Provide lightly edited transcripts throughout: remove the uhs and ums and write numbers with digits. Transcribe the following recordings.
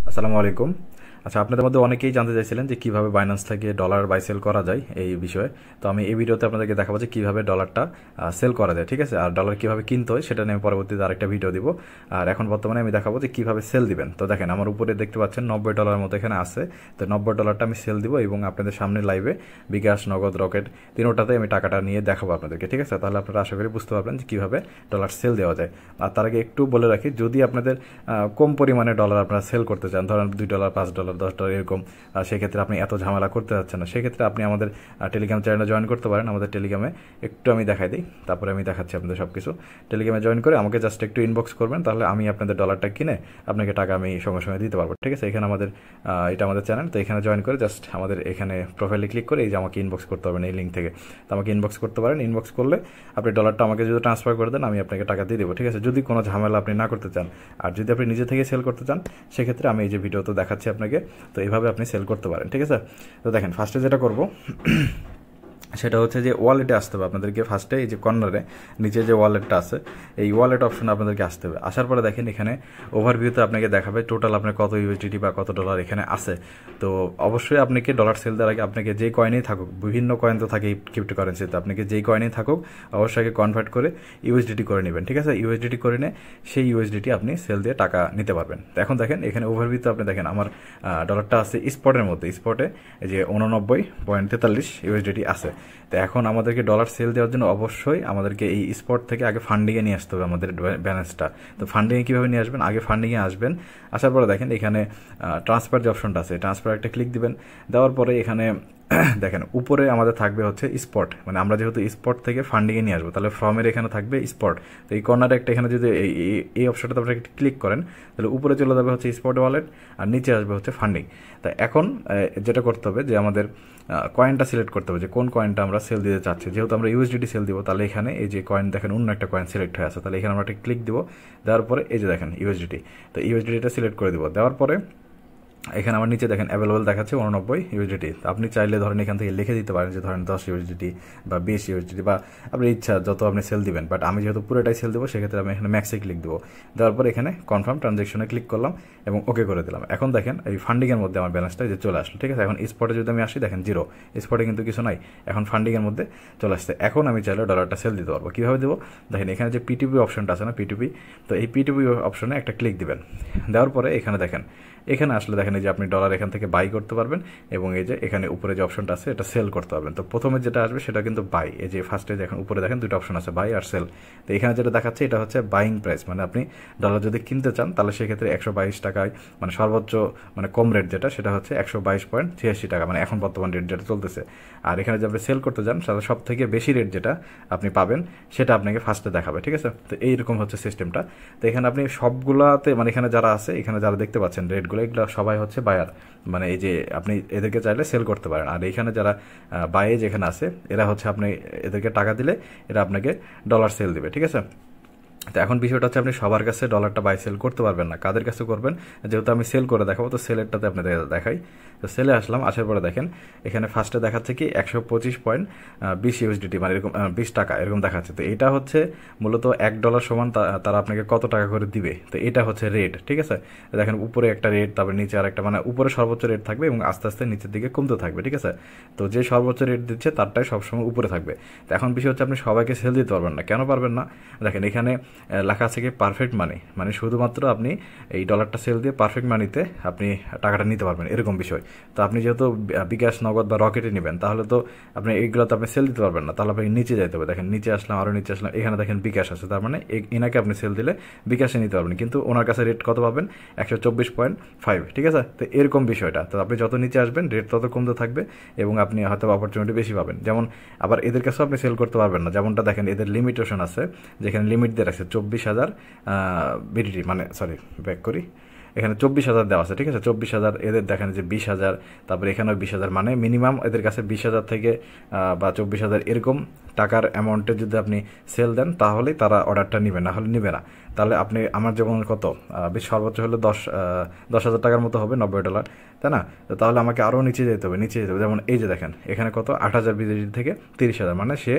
আসসালামু আলাইকুম। আচ্ছা, আপনাদের মধ্যে অনেকেই জানতে চাইছিলেন যে কিভাবে বাইন্যান্স থেকে ডলার বাই সেল করা যায় এই বিষয়ে। তো আমি এই ভিডিওতে আপনাদেরকে দেখাবো যে কিভাবে ডলারটা সেল করা যায়, ঠিক আছে। আর ডলার কিভাবে কিনতে হয় সেটা নিয়ে আমি পরবর্তীতে আরেকটা ভিডিও দিব। আর এখন বর্তমানে আমি দেখাবো যে কিভাবে সেল দিবেন। তো দেখেন, আমার উপরে দেখতে পাচ্ছেন $90 মতো এখানে আছে। তো $90 আমি সেল দিব এবং আপনাদের সামনে লাইভে বিকাশ, নগদ, রকেট তিনোটাতে আমি টাকাটা নিয়ে দেখাবো আপনাদেরকে, ঠিক আছে। তাহলে আপনারা আশা করি বুঝতে পারবেন যে কিভাবে ডলার সেল দেওয়া যায়। আর তার আগে একটু বলে রাখি, যদি আপনাদের কম পরিমাণে ডলার আপনারা সেল করতে চান, ধরেন $2, $5, $10 এরকম, সেক্ষেত্রে আপনি এত ঝামেলা করতে যাচ্ছেন না, সেক্ষেত্রে আপনি আমাদের টেলিগ্রাম চ্যানেলে জয়েন করতে পারেন। আমাদের টেলিগ্রামে একটু আমি দেখাই দিই, তারপরে আমি দেখাচ্ছি আপনাদের সব কিছু। টেলিগ্রামে জয়েন করে আমাকে জাস্ট একটু ইনবক্স করবেন, তাহলে আমি আপনাদের ডলারটা কিনে আপনাকে টাকা আমি সঙ্গে সঙ্গে দিতে পারবো, ঠিক আছে। এখানে আমাদের এটা আমাদের চ্যানেল, তো এখানে জয়েন করে জাস্ট আমাদের এখানে প্রোফাইলে ক্লিক করে এই যে আমাকে ইনবক্স করতে হবে এই লিঙ্ক থেকে। তো আমাকে ইনবক্স করতে পারেন। ইনবক্স করলে আপনি ডলারটা আমাকে যদি ট্রান্সফার করে দেন, আমি আপনাকে টাকা দিয়ে দেবো, ঠিক আছে, যদি কোনো ঝামেলা আপনি না করতে চান। আর যদি আপনি নিজে থেকে সেল করতে চান, সেক্ষেত্রে আমি এই যে ভিডিও তো দেখাচ্ছি আপনাকে, তো এইভাবে আপনি সেল করতে পারেন, ঠিক আছে। তো দেখেন, ফার্স্টে যেটা করব সেটা হচ্ছে যে ওয়ালেটে আসতে হবে আপনাদেরকে। ফার্স্টে এই যে কর্নারে নিচে যে ওয়ালেটটা আছে, এই ওয়ালেট অপশনে আপনাদেরকে আসতে হবে। আসার পরে দেখেন, এখানে ওভারভিউতে আপনাকে দেখাবে টোটাল আপনার কত ইউএসডিটি বা কত ডলার এখানে আছে। তো অবশ্যই আপনাকে ডলার সেল দেওয়ার আগে আপনাকে যে কয়েনেই থাকুক, বিভিন্ন কয়েন তো থাকে ক্রিপ্টো কারেন্সিতে, আপনাকে যেই কয়েনেই থাকুক অবশ্যই আগে কনভার্ট করে ইউএসডিটি করে নেবেন, ঠিক আছে। ইউএসডিটি করে নিয়ে সেই ইউএসডিটি আপনি সেল দিয়ে টাকা নিতে পারবেন। তো এখন দেখেন, এখানে ওভারভিউতে আপনি দেখেন আমার ডলারটা আছে স্পটের মধ্যে। স্পটে এই যে 89.43 ইউএসডিটি আছে। তো এখন আমাদেরকে ডলার সেল দেওয়ার জন্য অবশ্যই আমাদেরকে এই স্পট থেকে আগে ফান্ডিংয়ে নিয়ে আসতে হবে আমাদের ব্যালেন্সটা। তো ফান্ডিংয়ে কীভাবে নিয়ে আসবেন, আগে ফান্ডিংয়ে আসবেন। আসার পরে দেখেন এখানে ট্রান্সফার যে অপশনটা আছে, ট্রান্সফার একটা ক্লিক দিবেন। দেওয়ার পরে এখানে দেখেন উপরে আমাদের থাকবে হচ্ছে স্পট, মানে আমরা যেহেতু স্পট থেকে ফান্ডিংয়ে নিয়ে আসবো, তাহলে ফর্মের এখানে থাকবে স্পট। তো এই কর্নারে একটা এখানে যদি এই অপশনটা আপনারা ক্লিক করেন, তাহলে উপরে চলে যাবে হচ্ছে স্পট ওয়ালেট, আর নিচে আসবে হচ্ছে ফান্ডিং। তা এখন যেটা করতে হবে যে আমাদের কয়েনটা সিলেক্ট করতে হবে যে কোন কয়েনটা আমরা সেল দিতে চাচ্ছি। যেহেতু আমরা ইউএসডিটি সেল দিব, তাহলে এখানে এই যে কয়েন দেখেন অন্য একটা কয়েন সিলেক্ট হয়ে আছে, তাহলে এখানে আমরা একটা ক্লিক দিব। দেওয়ার পরে এই যে দেখেন ইউএসডিটি, তো ইউএসডিটিটা সিলেক্ট করে দিব। দেওয়ার পরে এখানে আমার নিচে দেখেন অ্যাভেলেবল দেখাচ্ছে 89 ইউএসডিটি। আপনি চাইলে ধরেন এখান থেকে লিখে দিতে পারেন যে ধরেন 10 ইউএসডিটি বা 20 ইউএসডিটি, বা আপনার ইচ্ছা যত আপনি সেল দিবেন। বাট আমি যেহেতু পুরোটাই সেল দেবো, সেক্ষেত্রে আমি এখানে ম্যাক্সে ক্লিক দেবো। দেওয়ার পর এখানে কনফার্ম ট্রানজ্যাকশনে ক্লিক করলাম এবং ওকে করে দিলাম। এখন দেখেন এই ফান্ডিংয়ের মধ্যে আমার ব্যালেন্সটা যে চলে আসলো, ঠিক আছে। এখন স্পটে যদি আমি আসি, দেখেন জিরো, স্পটে কিন্তু কিছু নাই। এখন ফান্ডিংয়ের মধ্যে চলে আসছে। এখন আমি চাইলে ডলারটা সেল দিতে পারবো। কীভাবে দেবো, দেখেন এখানে যে পিটিপি অপশনটা আছে না, পিটিপি, তো এই পিটিপি অপশনে একটা ক্লিক দিবেন। দেওয়ার পরে এখানে দেখেন, এখানে আসলে দেখেন এই যে আপনি ডলার এখান থেকে বাই করতে পারবেন, এবং এই যে এখানে উপরে যে অপশনটা আছে এটা সেল করতে পারবেন। তো প্রথমে যেটা আসবে সেটা কিন্তু বাই, এই যে ফার্স্টে দেখেন উপরে দেখেন দুটো অপশন আছে, বাই আর সেল। তো এখানে যেটা দেখাচ্ছে এটা হচ্ছে বাইং প্রাইস, মানে আপনি ডলার যদি কিনতে চান তাহলে সেক্ষেত্রে 122 টাকায়, মানে সর্বোচ্চ মানে কম রেট যেটা সেটা হচ্ছে 122.86 টাকা, মানে এখন বর্তমান রেট যেটা চলতেছে। আর এখানে যে আপনি সেল করতে চান তাহলে সব থেকে বেশি রেট যেটা আপনি পাবেন সেটা আপনাকে ফার্স্টে দেখাবে, ঠিক আছে। তো এইরকম হচ্ছে সিস্টেমটা। তো এখানে আপনি সবগুলাতে, মানে এখানে যারা আছে, এখানে যারা দেখতে পাচ্ছেন রেটগুলো, এগুলো সবাই হচ্ছে বায়ার, মানে এই যে আপনি এদেরকে চাইলে সেল করতে পারেন। আর এইখানে যারা বায়ে যেখানে আছে, এরা হচ্ছে আপনি এদেরকে টাকা দিলে এরা আপনাকে ডলার সেল দিবে, ঠিক আছে। তো এখন বিষয়টা হচ্ছে আপনি সবার কাছে ডলারটা বাই সেল করতে পারবেন না, কাদের কাছে করবেন। যেহেতু আমি সেল করে দেখাবো, তো সেলেরটাতে আপনাদের দেখাই। তো সেলে আসলাম, আসার পরে দেখেন এখানে ফার্স্টে দেখাচ্ছে কি 125.20 ইউএসডিটি, মানে এরকম 20 টাকা এরকম দেখাচ্ছে। তো এটা হচ্ছে মূলত $1 সমান তারা আপনাকে কত টাকা করে দিবে। তো এটা হচ্ছে রেট, ঠিক আছে। দেখেন উপরে একটা রেট, তারপরে নিচে আর একটা, মানে উপরে সর্বোচ্চ রেট থাকবে এবং আস্তে আস্তে নিচের দিকে কমতে থাকবে, ঠিক আছে। তো যে সর্বোচ্চ রেট দিচ্ছে তারটাই সবসময় উপরে থাকবে। তো এখন বিষয় হচ্ছে আপনি সবাইকে সেল দিতে পারবেন না। কেন পারবেন না, দেখেন এখানে লেখা আছে কি পারফেক্ট মানি, মানে শুধুমাত্র আপনি এই ডলারটা সেল দিয়ে পারফেক্ট মানিতে আপনি টাকাটা নিতে পারবেন, এরকম বিষয়। তো আপনি যেহেতু বিকাশ, নগদ বা রকেটে নেবেন, তাহলে তো আপনি এইগুলোতে আপনি সেল দিতে পারবেন না, তাহলে আপনাকে নিচে যেতে হবে। দেখেন নিচে আসলাম, আরও নিচে আসলাম, এখানে দেখেন বিকাশ আছে, তার মানে এনাকে আপনি সেল দিলে বিকাশে নিতে পারবেন, কিন্তু ওনার কাছে রেট কত পাবেন, 124.5, ঠিক আছে। তো এরকম বিষয়টা। তো আপনি যত নিচে আসবেন রেট তত কমতে থাকবে এবং আপনি হয়তো অপরচুনিটি বেশি পাবেন। যেমন আবার এদের কাছেও আপনি সেল করতে পারবেন না, যেমনটা দেখেন এদের লিমিটেশন আছে, যেখানে লিমিট দিয়ে রাখছে 24,000 বিডিটি, মানে সরি ব্যাক করি, এখানে 24,000 দেওয়া আছে, ঠিক আছে। 24,000, এদের দেখেন যে 20,000, তারপরে এখানেও 20,000, মানে মিনিমাম এদের কাছে 20,000 থেকে বা 24,000 এরকম টাকার অ্যামাউন্টে যদি আপনি সেল দেন, তাহলেই তারা অর্ডারটা নেবে, না হলে নেবে না। তাহলে আপনি আমার যেমন কত সর্বোচ্চ হলে 10,000 টাকার মতো হবে, $90, তাই না। তো তাহলে আমাকে আরও নিচে যেতে হবে, নিচে যেতে হবে। যেমন এই যে দেখেন এখানে কত 8,000 বিদেশি থেকে 30,000, মানে সে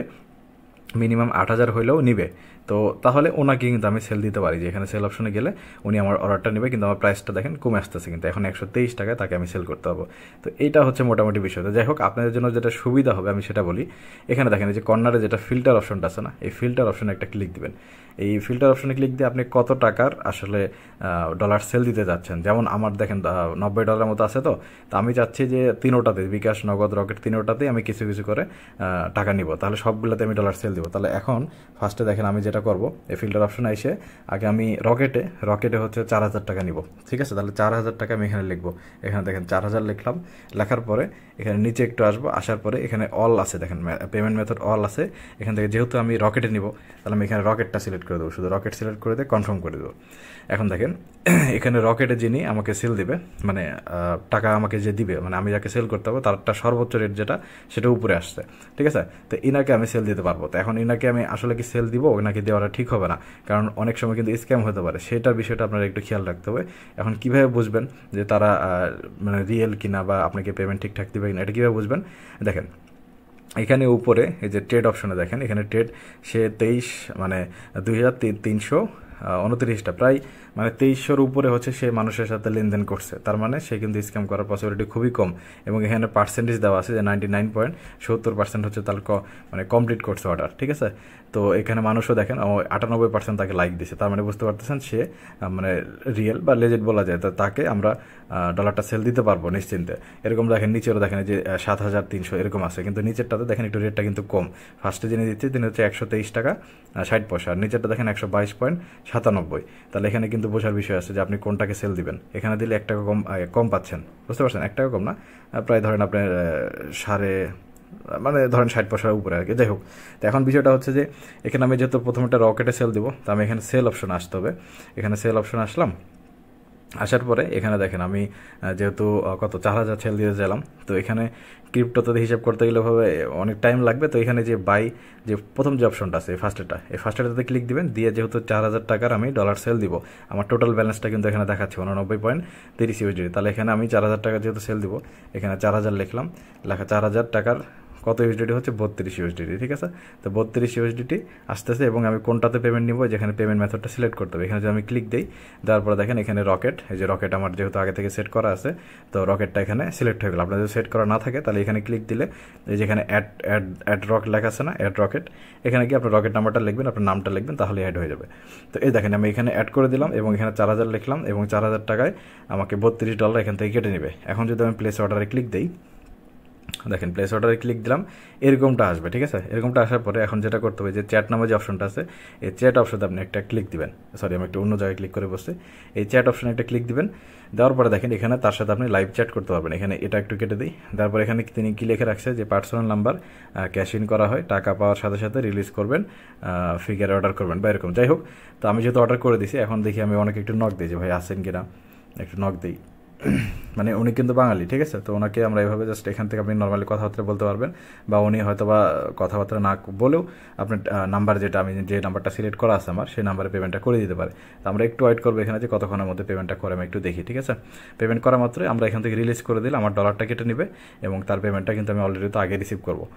মিনিমাম 8,000 হইলেও নিবে। তো তাহলে ওনাকে কিন্তু আমি সেল দিতে পারি, যে এখানে সেল অপশনে গেলে উনি আমার অর্ডারটা নেবে, কিন্তু আমার প্রাইসটা দেখেন কমে আসতেছে, কিন্তু এখন 123 টাকায় তাকে আমি সেল করতে পারবো। তো এইটা হচ্ছে মোটামুটি বিষয়। তো যাই হোক, আপনাদের জন্য যেটা সুবিধা হবে আমি সেটা বলি। এখানে দেখেন এই যে কর্নারে যেটা ফিল্টার অপশনটা আছে না, এই ফিল্টার অপশনে একটা ক্লিক দিবেন। এই ফিল্টার অপশনে ক্লিক দিয়ে আপনি কত টাকার আসলে ডলার সেল দিতে যাচ্ছেন। যেমন আমার দেখেন $90 মতো আছে, তো আমি চাচ্ছি যে তিনোটাতে, বিকাশ, নগদ, রকেট, তিনোটাতেই আমি কিছু কিছু করে টাকা নিব, তাহলে সবগুলোতে আমি ডলার সেল দিব। তাহলে এখন ফার্স্টে দেখেন আমি যেটা করব, এই ফিল্টার অপশনে এসে আগে আমি রকেটে হচ্ছে 4000 টাকা নিব, ঠিক আছে। তাহলে 4000 টাকা আমি এখানে লিখবো। এখানে দেখেন 4000 লিখলাম। লেখার পরে এখানে নিচে একটু আসবো, আসার পরে এখানে অল আছে, দেখেন পেমেন্ট মেথড অল আছে। এখান থেকে যেহেতু আমি রকেটে নিব, তাহলে আমি এখানে রকেটটা সিলেক্ট করে দেবো, শুধু রকেট সিলেক্ট করে দিয়ে কনফার্ম করে দেবো। এখন দেখেন এখানে রকেটে যিনি আমাকে সেল দিবে, মানে টাকা আমাকে যে দিবে, মানে আমি যাকে সেল করতে পারবো তারটা সর্বোচ্চ রেট যেটা, সেটা উপরে আসছে, ঠিক আছে। তো ইনাকে আমি সেল দিতে পারবো। তো এখন ইনাকে আমি আসলে কি সেল দিব নাকি দেওয়াটা ঠিক হবে না, কারণ অনেক সময় কিন্তু স্ক্যাম হতে পারে, সেটার বিষয়টা আপনারা একটু খেয়াল রাখতে হবে। এখন কিভাবে বুঝবেন যে তারা মানে রিয়েল কিনা বা আপনাকে পেমেন্ট ঠিকঠাক দিবে কিনা, এটা কীভাবে বুঝবেন? দেখেন এখানে উপরে এই যে ট্রেড অপশনে দেখেন, এখানে ট্রেড সে 23 মানে 2329টা প্রায় মানে 2300-র উপরে হচ্ছে সে মানুষের সাথে লেনদেন করছে, তার মানে সে কিন্তু স্ক্যাম করার পসিবিলিটি খুবই কম। এবং এখানে পার্সেন্টেজ দেওয়া আছে যে 99.70% হচ্ছে তার মানে কমপ্লিট করছে অর্ডার, ঠিক আছে। তো এখানে মানুষও দেখেন 98% তাকে লাইক দিছে, তার মানে বুঝতে পারতেছেন সে মানে রিয়েল বা লেজেন্ড বলা যায়। তো তাকে আমরা ডলারটা সেল দিতে পারবো নিশ্চিন্তে। এরকম দেখেন নিচেরও দেখেন যে 7300 এরকম আছে, কিন্তু নিচেরটাতে দেখেন একটু রেটটা কিন্তু কম। ফার্স্টে যিনি দিচ্ছে তিনি হচ্ছে 123 টাকা 60 পয়সা, আর নিচেরটা দেখেন 122.97। তাহলে এখানে কিন্তু বোঝার বিষয় আছে যে আপনি কোনটাকে সেল দিবেন। এখানে দিলে 1 টাকা কম পাচ্ছেন, বুঝতে পারছেন? 1 টাকা কম না, প্রায় ধরেন আপনার মানে ধরেন 60 পয়সার উপরে আর কি। যাই হোক, তো এখন বিষয়টা হচ্ছে যে এখানে আমি যেহেতু প্রথমে একটা রকেটে সেল দিব, তো আমি এখানে সেল অপশন আসতে হবে। এখানে সেল অপশন আসলাম, আসার পরে এখানে দেখেন আমি যেহেতু 4000 সেল দিতে চাইলাম, তো এখানে ক্রিপ্টোতে হিসাব করতে গেলে ভাবে অনেক টাইম লাগবে। তো এখানে যে বাই যে প্রথম যে অপশনটা আছে এই ফার্স্টেটাতে ক্লিক দিবেন, দিয়ে যেহেতু 4000 টাকার আমি ডলার সেল দিব, আমার টোটাল ব্যালেন্সটা কিন্তু এখানে দেখাচ্ছে 89.30 ইউএসডি। তাহলে এখানে আমি 4000 টাকা যেহেতু সেল দিব, এখানে 4000 লিখলাম। লেখা 4000 টাকার কত ইউএসডিটি হচ্ছে 32 ইউএসডিটি, ঠিক আছে। তো 32 ইউএসডিটি আসতেছে, এবং আমি কোনটাতে পেমেন্ট নিব, যেখানে পেমেন্ট মেথডটা সিলেক্ট করতে হবে। এখানে যদি আমি ক্লিক দিই, দেওয়ার পরে দেখেন এখানে রকেট, এই যে রকেট আমার যেহেতু আগে থেকে সেট করা আছে, তো রকেটটা এখানে সিলেক্ট হয়ে গেল। আপনার যদি সেট করা না থাকে তাহলে এখানে ক্লিক দিলে এই যেখানে অ্যাড রকেট লেখা আছে না, অ্যাড রকেট, এখানে গিয়ে আপনার রকেট নাম্বারটা লিখবেন, আপনার নামটা লিখবেন, তাহলে অ্যাড হয়ে যাবে। তো এই দেখেন আমি এখানে অ্যাড করে দিলাম, এবং এখানে 4000 লিখলাম, এবং 4000 টাকায় আমাকে $32 এখান থেকে কেটে নেবে। এখন যদি আমি প্লেস অর্ডারে ক্লিক দিই, দেখেন প্লেস অর্ডারে ক্লিক দিলাম, এরকমটা আসবে, ঠিক আছে। এরকমটা আসার পরে এখন যেটা করতে হবে, যে চ্যাট নামে যে অপশনটা আছে, এই চ্যাট অপশনে আপনি একটা ক্লিক দিবেন। সরি, আমি একটু অন্য জায়গায় ক্লিক করে বসছি। এই চ্যাট অপশনে একটা ক্লিক দিবেন, দেওয়ার পরে দেখেন এখানে তার সাথে আপনি লাইভ চ্যাট করতে পারবেন। এখানে এটা একটু কেটে দিই। তারপর এখানে তিনি কি লিখে রাখছে, যে পার্সোনাল নাম্বার ক্যাশ ইন করা হয়, টাকা পাওয়ার সাথে সাথে রিলিজ করবেন, ফিগার অর্ডার করবেন বা এরকম। যাই হোক, তো আমি যেহেতু অর্ডার করে দিছি, এখন দেখি আমি অনেকে একটু নক দিই যে ভাই আসেন কিনা, একটু নক দিই। মানে উনি কিন্তু বাঙালি, ঠিক আছে। তো ওনাকে আমরা এইভাবে জাস্ট এখান থেকে আপনি নর্মালি কথাবার্তা বলতে পারবেন, বা উনি হয়তো বা কথাবার্তা না বলেও আপনার নাম্বার, যেটা আমি যে নাম্বারটা সিলেক্ট করা আছে আমার, সেই নাম্বারে পেমেন্টটা করে দিতে পারে। তো আমরা একটু ওয়েট করবো এখানে, যে কতক্ষণের মধ্যে পেমেন্টটা করে আমি একটু দেখি, ঠিক আছে। পেমেন্ট করা মাত্রই আমরা এখান থেকে রিলিজ করে দিলে আমার ডলারটা কেটে নেবে, এবং তার পেমেন্টটা কিন্তু আমি অলরেডি তো আগে রিসিভ করবো।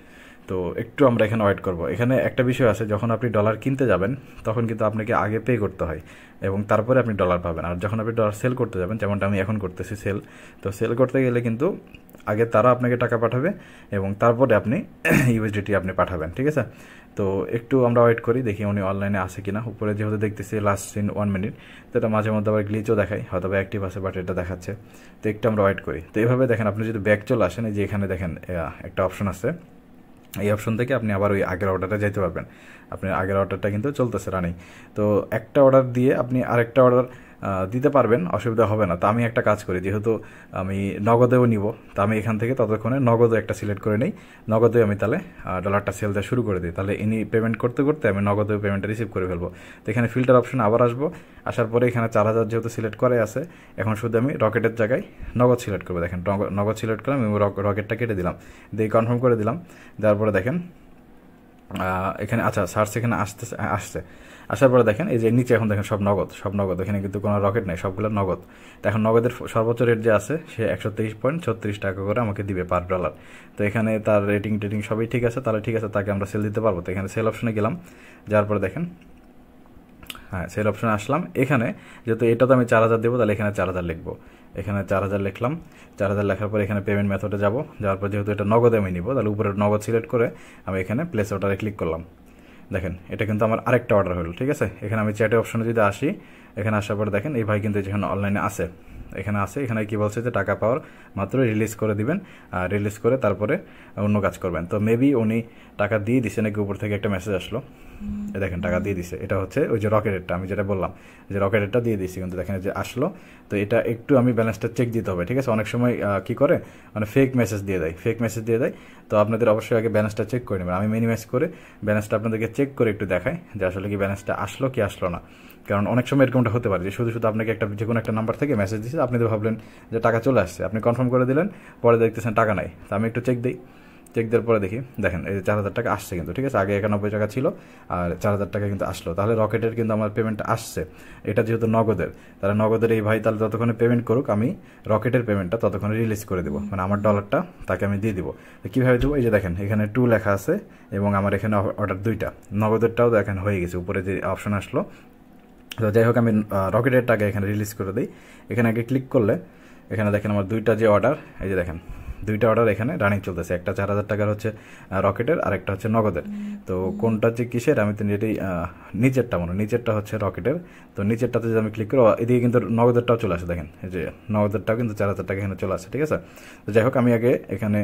তো একটু আমরা এখানে ওয়েট করবো। এখানে একটা বিষয় আছে, যখন আপনি ডলার কিনতে যাবেন তখন কিন্তু আপনাকে আগে পে করতে হয়, এবং তারপরে আপনি ডলার পাবেন। আর যখন আপনি ডলার সেল করতে যাবেন, যেমনটা আমি এখন করতেছি সেল, তো সেল করতে গেলে কিন্তু আগে তারা আপনাকে টাকা পাঠাবে, এবং তারপরে আপনি ইউএসডিটি আপনি পাঠাবেন, ঠিক আছে। তো একটু আমরা ওয়েট করি, দেখি উনি অনলাইনে আছে কিনা। উপরে যেহেতু দেখতেছি লাস্ট ইন 1 মিনিট, তো এটা মাঝে মধ্যে আবার গ্লিচও দেখায়, হয়তো বা অ্যাক্টিভ আছে, বাট এটা দেখাচ্ছে। তো একটু আমরা ওয়েট করি। তো এইভাবে দেখেন, আপনি যদি ব্যাক চলে আসেন, এই যে এখানে দেখেন একটা অপশন আছে, এই অপশন থেকে আপনি আবার ওই আগের অর্ডারটা যেতে পারবেন। আপনার আগের অর্ডারটা কিন্তু চলতেছে রানিং। তো একটা অর্ডার দিয়ে আপনি আরেকটা অর্ডার দিতে পারবেন, অসুবিধা হবে না। তো আমি একটা কাজ করি, যেহেতু আমি নগদেও নিব, তো আমি এখান থেকে ততক্ষণে নগদও একটা সিলেক্ট করে নিই, নগদে আমি তাহলে ডলারটা সেল দেওয়া শুরু করে দিই। তাহলে ইনি পেমেন্ট করতে করতে আমি নগদেও পেমেন্টটা রিসিভ করে ফেলবো। তো এখানে ফিল্টার অপশন আবার আসবো, আসার পরে এখানে 4000 যেহেতু সিলেক্ট করে আছে, এখন শুধু আমি রকেটের জায়গায় নগদ সিলেক্ট করবো। দেখেন নগদ সিলেক্ট করলাম, এবং রকেটটা কেটে দিলাম, দিয়ে কনফার্ম করে দিলাম। দেওয়ার পরে দেখেন এখানে আচ্ছা সার্চ এখানে আসছে। আসার পরে দেখেন এই যে নিচে এখন দেখেন সব নগদ, এখানে কিন্তু কোনো রকেট নাই, সবগুলো নগদ। তো এখন নগদের সর্বোচ্চ রেট যে আছে, সে 123.36 টাকা করে আমাকে দিবে পার ডলার। তো এখানে তার রেটিং সবই ঠিক আছে, তাহলে ঠিক আছে, তাকে আমরা সেল দিতে পারবো। তো এখানে সেল অপশনে গেলাম, যাওয়ার পরে দেখেন হ্যাঁ সেল অপশনে আসলাম। এখানে যেহেতু এটা তো আমি 4000 দেবো, তাহলে এখানে 4000 লিখবো। এখানে 4000 লিখলাম। 4000 লেখার পর এখানে পেমেন্ট মেথডে যাবো। যাওয়ার পর যেহেতু এটা নগদে আমি নিব, তাহলে উপরে নগদ সিলেক্ট করে আমি এখানে প্লেস অর্ডারে ক্লিক করলাম। দেখেন এটা কিন্তু আমার আরেকটা অর্ডার হলো, ঠিক আছে। এখানে আমি চ্যাটে অপশনে যদি আসি, এখানে আসার পর দেখেন এই ভাই কিন্তু যেখানে অনলাইনে আছে, এখানে আছে। এখানে কি বলছে যে টাকা পাওয়ার মাত্র রিলিজ করে দিবেন, রিলিজ করে তারপরে অন্য কাজ করবেন। তো মেবি উনি টাকা দিয়ে দিছে নাকি, উপর থেকে একটা মেসেজ আসলো, দেখেন টাকা দিয়ে দিছে। এটা হচ্ছে ওই যে রকেটেরটা, আমি যেটা বললাম যে রকেটেরটা দিয়ে দিচ্ছি, কিন্তু দেখেন যে আসলো। তো এটা একটু আমি ব্যালেন্সটা চেক দিতে হবে, ঠিক আছে। অনেক সময় কি করে মানে ফেক মেসেজ দিয়ে দেয়, তো আপনাদের অবশ্যই আগে ব্যালেন্সটা চেক করে নেবেন। আমি মিনিমাইজ করে ব্যালেন্সটা আপনাদেরকে চেক করে একটু দেখাই যে আসলে কি ব্যালেন্সটা আসলো কি আসলো না। কারণ অনেক সময় এরকমটা হতে পারে যে শুধু আপনাকে যে কোনো একটা নাম্বার থেকে মেসেজ দিচ্ছে, আপনি তো ভাবলেন যে টাকা চলে আসছে, আপনি কনফার্ম করে দিলেন, পরে দেখতেছেন টাকা নাই। তো আমি একটু চেক দেওয়ার পরে দেখি, দেখেন এই 4000 টাকা আসছে কিন্তু, ঠিক আছে। আগে 91 টাকা ছিল, আর 4000 টাকা কিন্তু আসলো। তাহলে রকেটের কিন্তু আমার পেমেন্টটা আসছে। এটা যেহেতু নগদের, তাহলে নগদের এই ভাই তাহলে ততক্ষণে পেমেন্ট করুক, আমি রকেটের পেমেন্টটা ততক্ষণে রিলিজ করে দেবো, মানে আমার ডলারটা তাকে আমি দিয়ে দিব। তো কীভাবে দেবো, এই যে দেখেন এখানে 2 লেখা আছে, এবং আমার এখানে অর্ডার 2টা, নগদেরটাও দেখেন হয়ে গেছে, উপরে যে অপশন আসলো। তো যাই হোক, আমি রকেটের টাকা এখানে রিলিজ করে দিই। এখানে আগে ক্লিক করলে এখানে দেখেন আমার 2টা যে অর্ডার, এই যে দেখেন 2টা অর্ডার এখানে রানিং চলতেছে। একটা 4000 টাকার হচ্ছে রকেটের, আর একটা হচ্ছে নগদের। তো কোনটা যে কিসের, আমি তো এটাই নিচেরটা হচ্ছে রকেটের। তো নিচেরটাতে যদি আমি ক্লিক করি, এদিকে কিন্তু নগদেরটাও চলে আসে, দেখেন এই যে নগদেরটাও কিন্তু 4000 টাকা এখানে চলে আসে, ঠিক আছে। তো যাই হোক, আমি আগে এখানে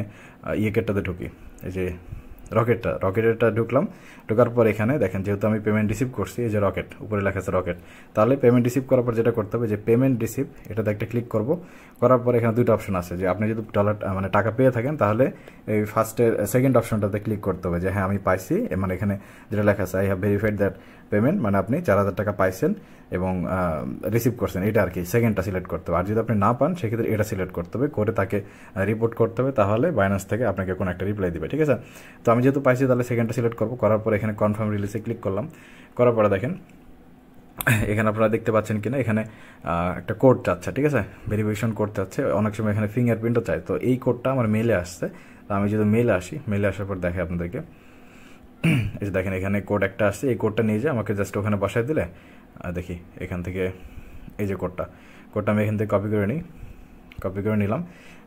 ইয়েকেরটাতে ঢুকি, এই যে রকেটেরটা ঢুকলাম। ঢোকার পর এখানে দেখেন যেহেতু আমি পেমেন্ট রিসিভ করছি, এই যে রকেট উপরে লেখা আছে রকেট, তাহলে পেমেন্ট রিসিভ করার পর যেটা করতে হবে যে পেমেন্ট রিসিভ, এটাতে একটা ক্লিক করব। করার পর এখানে 2টা অপশন আছে, যে আপনি যদি ডলার মানে টাকা পেয়ে থাকেন, তাহলে এই সেকেন্ড অপশনটাতে ক্লিক করতে হবে যে হ্যাঁ আমি পাইছি, মানে এখানে যেটা লেখা আছে I have verified that payment, মানে আপনি 4000 টাকা পাইছেন এবং রিসিভ করছেন, এটা আর কি সেকেন্ডটা সিলেক্ট করতে হবে। আর যদি আপনি না পান, সেক্ষেত্রে এটা সিলেক্ট করতে হবে, করে তাকে রিপোর্ট করতে হবে, তাহলে বাইন্যান্স থেকে আপনাকে কোনো একটা রিপ্লাই দিবে, ঠিক আছে। তো আমি যেহেতু পাইছি, তাহলে সেকেন্ডটা সিলেক্ট করবো। করার পর এখানে কনফার্ম রিলিজে ক্লিক করলাম। করার পরে দেখেন এখানে আপনারা দেখতে পাচ্ছেন কিনা, এখানে একটা কোড চাচ্ছে, ঠিক আছে, ভেরিফিকেশন কোড চাচ্ছে। অনেক সময় এখানে ফিঙ্গারপ্রিন্টও চাই। তো এই কোডটা আমার মেলে আসছে। তো আমি যদি মেলে আসার পর দেখে আপনাদেরকে, এই যে দেখেন এখানে কোড একটা আসছে। এই কোডটা নিয়ে যে আমাকে জাস্ট ওখানে বসায় দিলে, দেখি এখান থেকে এই যে কোডটা আমি এখান থেকে কপি করে নিলাম।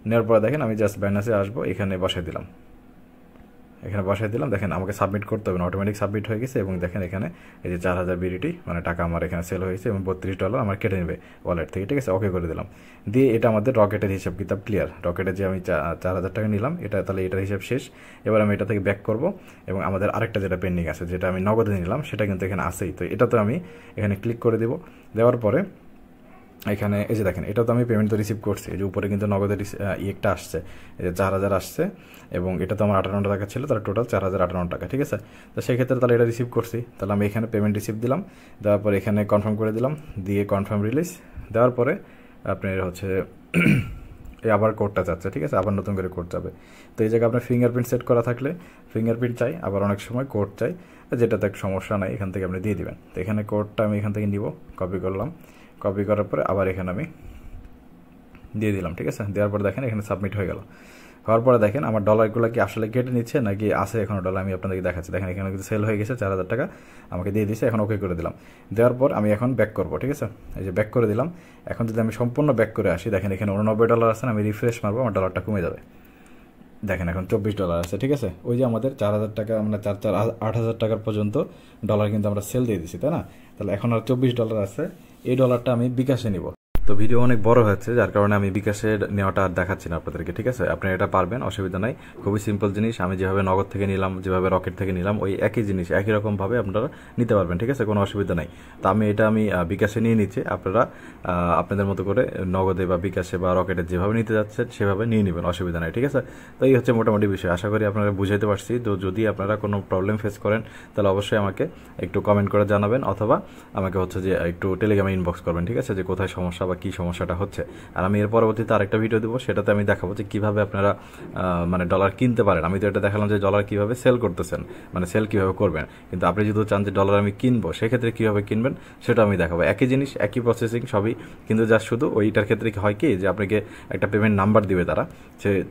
নেওয়ার পর দেখেন আমি জাস্ট বাইন্যান্সে আসবো, এখানে বসায় দিলাম। দেখেন আমাকে সাবমিট করতে হবে না, অটোমেটিক সাবমিট হয়ে গেছে। এবং দেখেন এখানে এই যে 4000 বিডিটি মানে টাকা আমার এখানে সেল হয়েছে, এবং $32 আমার কেটে নেবে ওয়ালেট থেকে, ঠিক আছে। ওকে করে দিলাম। দিয়ে এটা আমাদের রকেটের হিসাব কিতাব ক্লিয়ার। রকেটে যে আমি 4000 টাকা নিলাম, তাহলে এটার হিসাব শেষ। এবার আমি এটা থেকে ব্যাক করব, এবং আমাদের আরেকটা যেটা পেন্ডিং আছে, যেটা আমি নগদে নিলাম, সেটা কিন্তু এখানে আসেই। তো এটাতে আমি এখানে ক্লিক করে দেবো। দেওয়ার পরে এখানে এই যে দেখেন, এটা তো আমি পেমেন্ট তো রিসিভ করছি। এই যে উপরে কিন্তু নগদের একটা আসছে, এই যে 4000 আসছে, এবং এটা তো আমার 58 টাকা ছিল, তাহলে টোটাল 4058 টাকা, ঠিক আছে। তো সেক্ষেত্রে তাহলে এটা রিসিভ করছি, তাহলে আমি এখানে পেমেন্ট রিসিভ দিলাম। দেওয়ার পরে এখানে কনফার্ম করে দিলাম, দিয়ে কনফার্ম রিলিজ দেওয়ার পরে আপনার হচ্ছে এই আবার কোডটা চাচ্ছে, ঠিক আছে, আবার নতুন করে কোড যাবে। তো এই জায়গায় আপনার ফিঙ্গারপ্রিন্ট সেট করা থাকলে ফিঙ্গারপ্রিন্ট চাই, আবার অনেক সময় কোড চাই, যেটাতে সমস্যা নাই, এখান থেকে আপনি দিয়ে দিবেন। তো এখানে কোডটা আমি এখান থেকে নিব, কপি করলাম। কপি করার পরে আবার এখানে আমি দিয়ে দিলাম, ঠিক আছে। দেওয়ার পরে দেখেন এখানে সাবমিট হয়ে গেল। হওয়ার পরে দেখেন আমার ডলারগুলো কি আসলে কেটে নিচ্ছে নাকি আছে এখনো ডলার, আমি আপনাদেরকে দেখাচ্ছি। দেখেন এখানে কিন্তু সেল হয়ে গেছে, 4000 টাকা আমাকে দিয়ে দিয়েছে। এখন ওকে করে দিলাম। দেওয়ার পর আমি এখন ব্যাক করবো, ঠিক আছে। এই যে ব্যাক করে দিলাম। এখন যদি আমি সম্পূর্ণ ব্যাক করে আসি, দেখেন এখানে $89 আছে, আমি রিফ্রেশ মারবো, আমার ডলারটা কমে যাবে। দেখেন এখন $24 আছে, ঠিক আছে। ওই যে আমাদের 4000 টাকা, আমরা 8000 টাকার পর্যন্ত ডলার কিন্তু আমরা সেল দিয়ে দিচ্ছি, তাই না। তাহলে এখন আর $24 আছে। এই ডলারটা আমি বিকাশে নিব। তো ভিডিও অনেক বড় হচ্ছে, যার কারণে আমি বিকাশের নেওয়াটা আর দেখাচ্ছি না আপনাদেরকে, ঠিক আছে। আপনি এটা পারবেন, অসুবিধা নাই, খুবই সিম্পল জিনিস। আমি যেভাবে নগদ থেকে নিলাম, যেভাবে রকেট থেকে নিলাম, ওই একই জিনিস একই রকমভাবে আপনারা নিতে পারবেন, ঠিক আছে, কোনো অসুবিধা নাই। তো আমি বিকাশে নিয়ে নিচ্ছি, আপনারা আপনাদের মতো করে নগদে বা বিকাশে বা রকেটে যেভাবে নিতে যাচ্ছেন সেভাবে নিয়ে নেবেন, অসুবিধা নাই, ঠিক আছে। তো এই হচ্ছে মোটামুটি বিষয়। আশা করি আপনারা বুঝাইতে পারছি। তো যদি আপনারা কোনো প্রবলেম ফেস করেন, তাহলে অবশ্যই আমাকে একটু কমেন্ট করে জানাবেন, অথবা আমাকে হচ্ছে যে একটু টেলিগ্রামে ইনবক্স করবেন, ঠিক আছে, যে কোথায় সমস্যা বা বা কী সমস্যাটা হচ্ছে। আর আমি এর পরবর্তীতে আরেকটা ভিডিও দেবো, সেটাতে আমি দেখাবো যে কীভাবে আপনারা মানে ডলার কিনতে পারেন। আমি তো এটা দেখালাম যে ডলার কীভাবে সেল করতেছেন, মানে সেল কীভাবে করবেন, কিন্তু আপনি যদি চান যে ডলার আমি কিনবো সেক্ষেত্রে কীভাবে কিনবেন সেটা আমি দেখাবো। একই জিনিস, একই প্রসেসিং সবই, কিন্তু জাস্ট শুধু ওইটার ক্ষেত্রে হয় কি যে আপনাকে একটা পেমেন্ট নাম্বার দিবে তারা,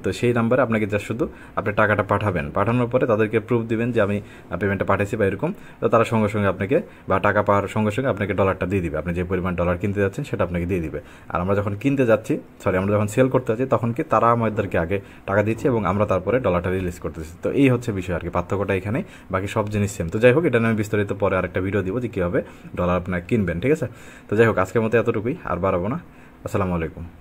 তো সেই নাম্বারে আপনাকে জাস্ট শুধু আপনি টাকাটা পাঠাবেন, পাঠানোর পরে তাদেরকে প্রুফ দিবেন যে আমি পেমেন্টটা পাঠাইছি বা এরকম, তো তারা সঙ্গে সঙ্গে আপনাকে বা টাকা পাওয়ার সঙ্গে সঙ্গে আপনাকে ডলারটা দিয়ে দিবে, আপনি যে পরিমাণ ডলার কিনতে যাচ্ছেন সেটা আপনাকে দিয়ে দিবে। আর আমরা যখন কিনতে যাচ্ছি, আমরা যখন সেল করতে যাচ্ছি তখন কি তারা আমাদেরকে আগে টাকা দিচ্ছে এবং আমরা তারপরে ডলারটা রিলিজ করতেছি। তো এই হচ্ছে বিষয় আর কি, পার্থক্যটা এখানে, বাকি সব জিনিস সেম। তো যাই হোক, এটা আমি বিস্তারিত পরে আরেকটা ভিডিও দিব যে কীভাবে ডলার আপনারা কিনবেন, ঠিক আছে। তো যাই হোক, আজকের মতো এতটুকুই, আর বাড়াবো না। আসসালামু আলাইকুম।